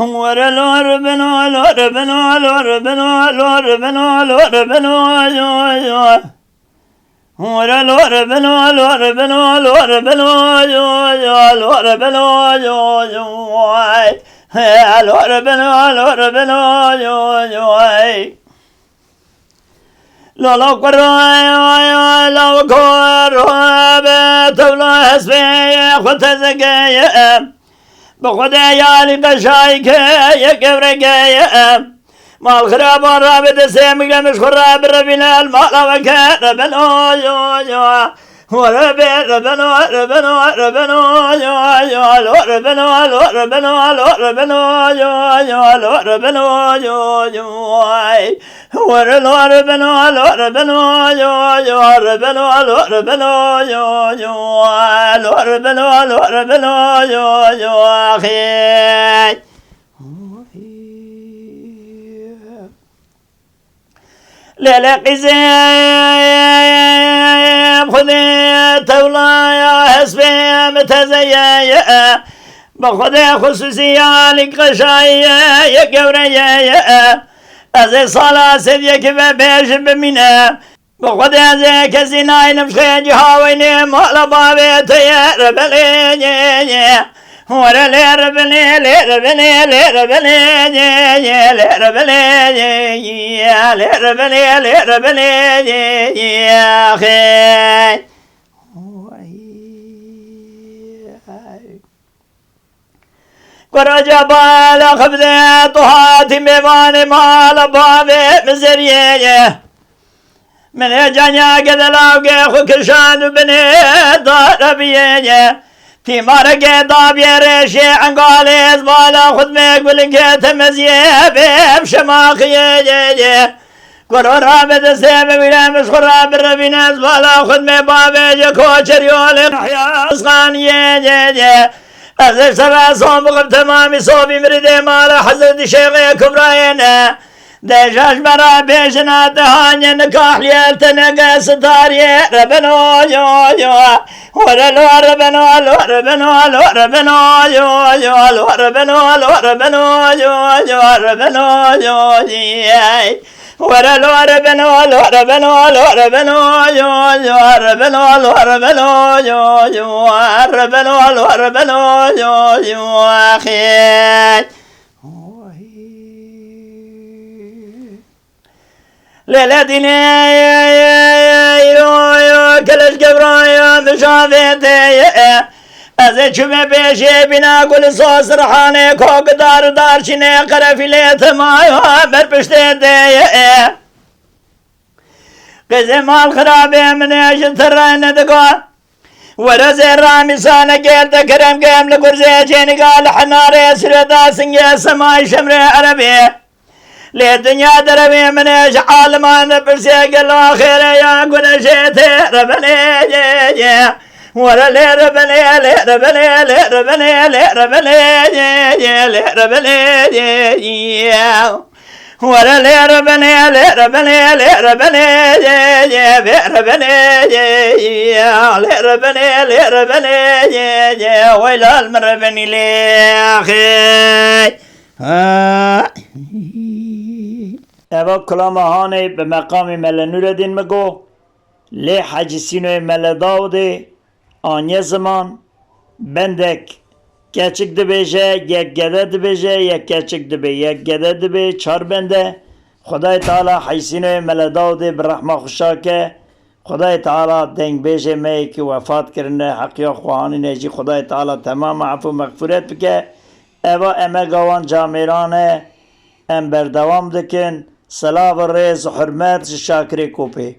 ورا لور بنو لور بنو لور بنو لور بنو لور بنو ورا لور بنو لور بنو لور بنو لور بنو لور بنو لور بنو لا لا قراي لا قرا بتولا اسمي خذ زكايا بخدا يالي قشايك يا كبرك ما الخراب الرابط سامك لمش خراب ربنا المال وكان ربنا وربنا ربنا ربنا ربنا ربنا ربنا ربنا ربنا وربنا ربنا ربنا ربنا لا قزام خذي تولا يا حسبي متزيا بخذي خصوصية لك غشايا يا قوريا أزي صلاة سيديك ببيش بمنا بخذي زي كزيناي نمشي جهاويني مالا بابيتي يا ربلي ورا لي ربني لي ربني لي ربني لي ربني لي ربني لي ربني يا أخي قرجة بالا خبزة طهاتي ميوان مال بابي مزرية من جانيا قدلاوكي خكشان بني ضربية في مرقة ضابية ريشي عنقالي زبالة خذ ميك بلنكة مزيه بيب شماخية قرر رابط السيبة بلا مشخرة بالربينة زبالة خذ مي بابي جكوشر يولي نحيا أصغانية أزيش سبع صوم بغب تمامي صوبي مريدي مالا حزر شيخي كبراينة ديشاش برا بيشنا دهاني نكاح ليالتنا ستاري ربنو يو ورلو ربنو ربنو ربنو يو ربنو ربنو يو ربنو ورلو ربنو ربنو ربنو يو ربنو ربنو يو ربنو ربنو يو أخي ليلة ديني كلش قبرايا مشافيتي أزي شبه بيشي بنا كل صوص رحاني كوك دار شني قرفي ليت مايو بربشتي قزي مال خرابي من ايش ترين دقا ورزي رامي سانا قيل تكرم قيم لقرزي جيني قال حناري سردا سنجي سماي شمري عربي لي الدنيا دربي من ايش عالمان برسي قلوا خير يا قل شيتي ربني ولا لي ربني لي ربني لي ربني لي ربني لي ربني ولا لي ربني لي ربني لي ربني ربني لي ربني لي ربني ويلا المربني لي اخي اوا کلام هانه به مقام مل نورالدین مگو لی حاجی سینوی مل داوده آنیه زمان بندک کچک دبیجه یک گده دبیجه یک کچک دبی یک گده دبی چار بنده خدای تعالی حاجی سینوی مل داوده برحمه خوشاکه خدای تعالی دنگ بیجه می که وفات کرنه حقیا خواهانی نجی خدای تعالی تمام عفو مغفورت بکه اوا امگاوان جامیرانه ام بردوام دکن صلاة و ریز و حرمت شاکری کوپی